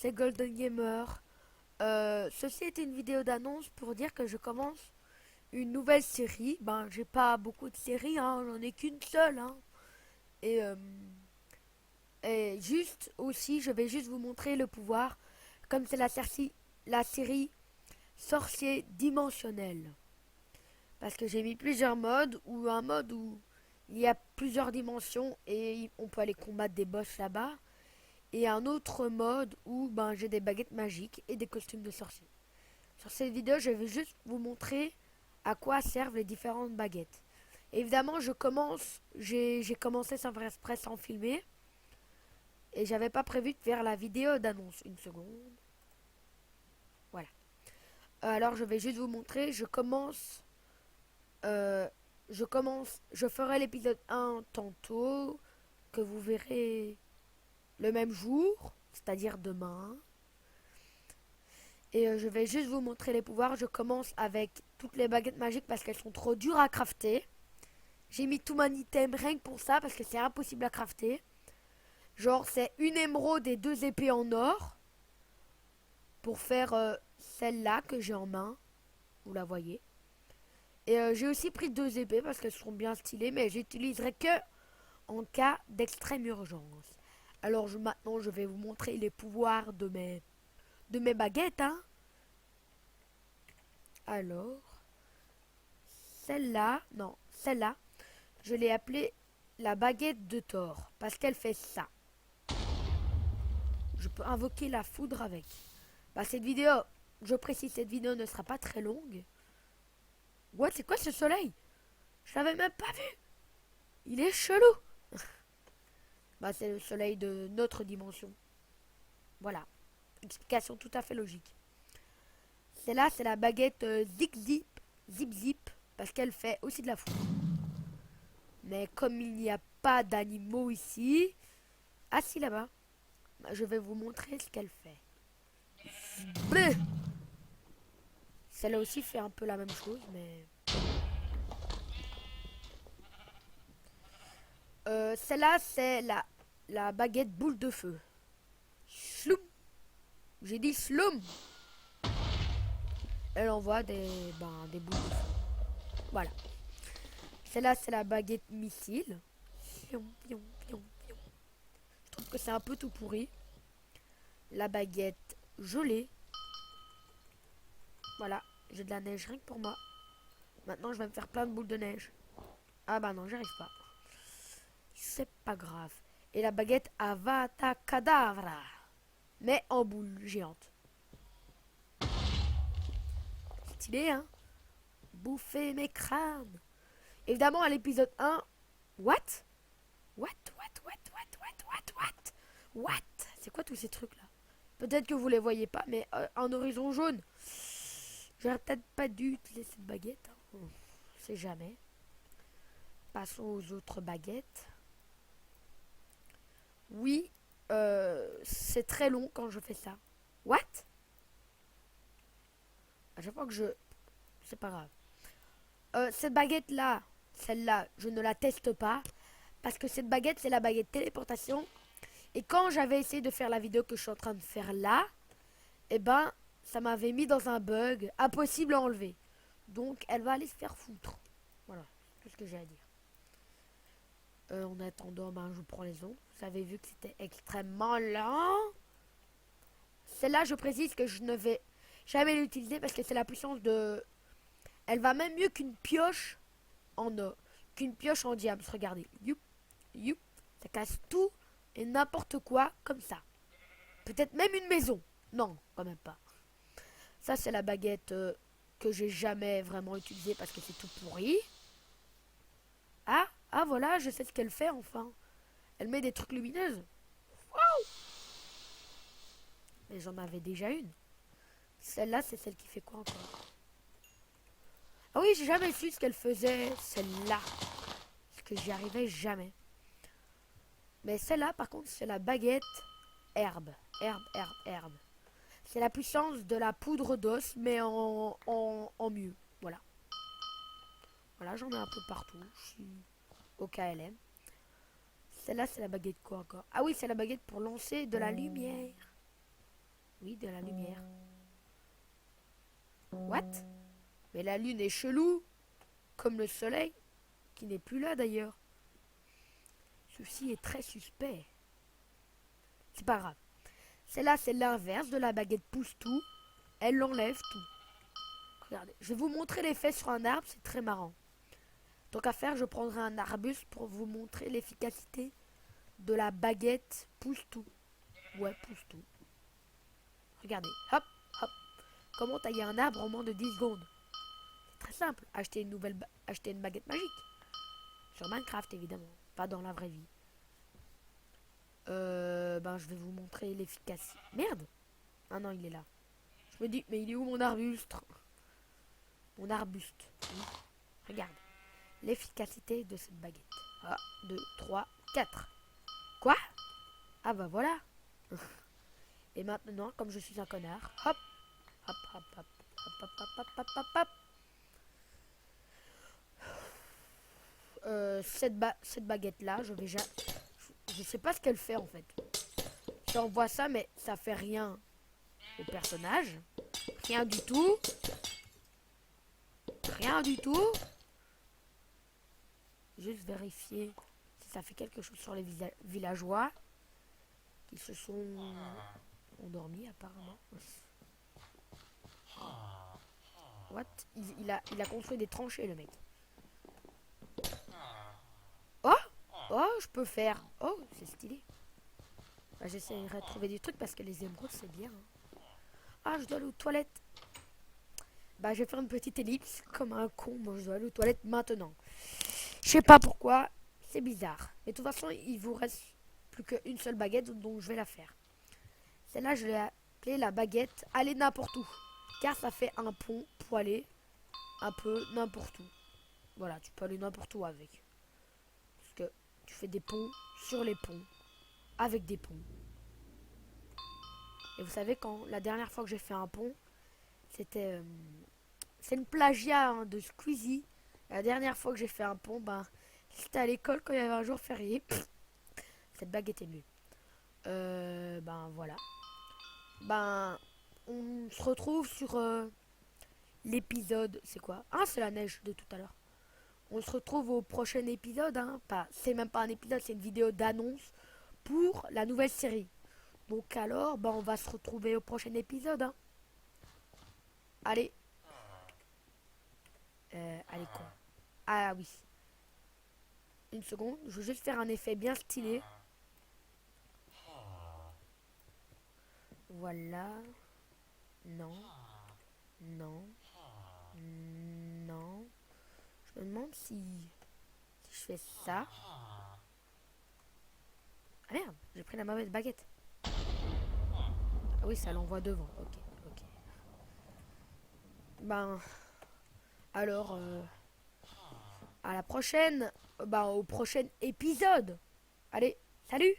c'est Golden Gamer. Ceci est une vidéo d'annonce pour dire que je commence une nouvelle série. Ben, j'ai pas beaucoup de séries, hein, j'en ai qu'une seule. Hein. Et, euh, et juste aussi, je vais juste vous montrer le pouvoir, comme c'est la série Sorcier Dimensionnel. Parce que j'ai mis plusieurs modes, ou un mode où il y a plusieurs dimensions et on peut aller combattre des boss là-bas. Et un autre mode où ben, j'ai des baguettes magiques et des costumes de sorcier. Sur cette vidéo, je vais juste vous montrer à quoi servent les différentes baguettes. Évidemment, j'ai commencé sans faire exprès sans filmer. Et j'avais pas prévu de faire la vidéo d'annonce. Une seconde. Voilà. Alors, je vais juste vous montrer. Euh, je ferai l'épisode 1 tantôt, que vous verrez le même jour, c'est-à-dire demain. Et je vais juste vous montrer les pouvoirs. Je commence avec toutes les baguettes magiques parce qu'elles sont trop dures à crafter. J'ai mis tout mon item rien que pour ça parce que c'est impossible à crafter. Genre c'est une émeraude et deux épées en or. Pour faire celle-là que j'ai en main. Vous la voyez. Et j'ai aussi pris deux épées parce qu'elles sont bien stylées. Mais j'utiliserai que en cas d'extrême urgence. Alors maintenant je vais vous montrer les pouvoirs de mes baguettes. Hein. Alors, celle-là, je l'ai appelée la baguette de Thor, parce qu'elle fait ça. Je peux invoquer la foudre avec. Bah cette vidéo, je précise, cette vidéo ne sera pas très longue. What, c'est quoi ce soleil? Je l'avais même pas vu. Il est chelou. Bah c'est le soleil de notre dimension. Voilà. Explication tout à fait logique. Celle-là, c'est la baguette Zip Zip, parce qu'elle fait aussi de la foudre. Mais comme il n'y a pas d'animaux ici... Ah si, là-bas. Je vais vous montrer ce qu'elle fait. Bleu. Celle-là aussi fait un peu la même chose, mais... celle-là, c'est la baguette boule de feu. Sloum. J'ai dit sloum. Elle envoie des boules de feu. Voilà. Celle-là, c'est la baguette missile. Pion, pion, pion, pion. Je trouve que c'est un peu tout pourri. La baguette gelée. Voilà. J'ai de la neige rien que pour moi. Maintenant, je vais me faire plein de boules de neige. Ah bah non, j'arrive pas. C'est pas grave. Et la baguette Avata Kedavra. Mais en boule géante. Stylé, hein? Bouffer mes crânes. Évidemment, à l'épisode 1... What? What? What? What? What? What? What? What? What? C'est quoi tous ces trucs-là? Peut-être que vous les voyez pas, mais un horizon jaune. J'aurais peut-être pas dû utiliser cette baguette. Hein. On sait jamais. Passons aux autres baguettes. Oui, c'est très long quand je fais ça. What? À chaque fois que je... C'est pas grave. Cette baguette-là, celle-là, je ne la teste pas. Parce que cette baguette, c'est la baguette téléportation. Et quand j'avais essayé de faire la vidéo que je suis en train de faire là, eh ben, ça m'avait mis dans un bug impossible à enlever. Donc, elle va aller se faire foutre. Voilà, c'est tout ce que j'ai à dire. En attendant, ben, je prends les autres. Vous avez vu que c'était extrêmement lent. Celle-là, je précise que je ne vais jamais l'utiliser parce que c'est la puissance de... Elle va même mieux qu'une pioche en or, qu'une pioche en diamant. Regardez. Youp, youp. Ça casse tout et n'importe quoi comme ça. Peut-être même une maison. Non, quand même pas. Ça, c'est la baguette que j'ai jamais vraiment utilisée parce que c'est tout pourri. Ah, voilà, je sais ce qu'elle fait enfin. Elle met des trucs lumineuses. Waouh! Mais j'en avais déjà une. Celle-là, c'est celle qui fait quoi encore? Ah oui, j'ai jamais su ce qu'elle faisait, celle-là. Parce que j'y arrivais jamais. Mais celle-là, par contre, c'est la baguette herbe. Herbe, herbe, herbe. C'est la puissance de la poudre d'os, mais en mieux. Voilà. Voilà, j'en ai un peu partout. Je suis au KLM. Celle-là, c'est la baguette quoi encore? Ah oui, c'est la baguette pour lancer de la lumière. Oui, de la lumière. What? Mais la lune est chelou, comme le soleil, qui n'est plus là d'ailleurs. Ceci est très suspect. C'est pas grave. Celle-là, c'est l'inverse de la baguette pousse-tout. Elle l'enlève tout. Regardez, je vais vous montrer l'effet sur un arbre, c'est très marrant. Tant qu'à faire, je prendrai un arbuste pour vous montrer l'efficacité de la baguette pousse-tout. Ouais, pousse-tout. Regardez, hop, hop. Comment tailler un arbre en moins de 10 secondes? C'est très simple, acheter une baguette magique. Sur Minecraft, évidemment, pas dans la vraie vie. Je vais vous montrer l'efficacité. Merde! Ah non, il est là. Je me dis, mais il est où mon arbuste? Mon arbuste. Oui. Regarde. L'efficacité de cette baguette. 1, 2, 3, 4. Quoi? Ah bah voilà. Et maintenant, comme je suis un connard, hop, hop, hop, hop, hop, hop, hop, hop, hop, hop, hop. Cette baguette là, je sais pas ce qu'elle fait en fait. J'envoie ça, mais ça fait rien au personnage. Rien du tout. Rien du tout. Juste vérifier si ça fait quelque chose sur les villageois qui se sont endormis apparemment. What? Il a construit des tranchées le mec. Oh! Oh, je peux faire. Oh, c'est stylé. Bah, j'essaierai de trouver des trucs parce que les émeraudes c'est bien. Hein. Ah, je dois aller aux toilettes. Bah, je vais faire une petite ellipse comme un con. Moi, je dois aller aux toilettes maintenant. Je sais pas pourquoi. C'est bizarre. Mais de toute façon, il vous reste plus qu'une seule baguette, donc je vais la faire. Celle-là, je l'ai appelée la baguette aller n'importe où. Car ça fait un pont pour aller un peu n'importe où. Voilà, tu peux aller n'importe où avec. Parce que tu fais des ponts sur les ponts. Avec des ponts. Et vous savez, quand la dernière fois que j'ai fait un pont, c'était... c'est une plagiat hein, de Squeezie. La dernière fois que j'ai fait un pont, c'était à l'école quand il y avait un jour férié. Cette baguette est nulle. Voilà. On se retrouve sur l'épisode. C'est quoi? Ah, c'est la neige de tout à l'heure. On se retrouve au prochain épisode. Hein. C'est même pas un épisode, c'est une vidéo d'annonce pour la nouvelle série. Donc alors, on va se retrouver au prochain épisode. Hein. Allez. Allez quoi? Ah oui. Une seconde, je veux juste faire un effet bien stylé. Voilà. Non. Non. Non. Je me demande si je fais ça. Ah merde, j'ai pris la mauvaise baguette. Ah oui, ça l'envoie devant. Ok, ok. Alors, à la prochaine. Au prochain épisode. Allez, salut!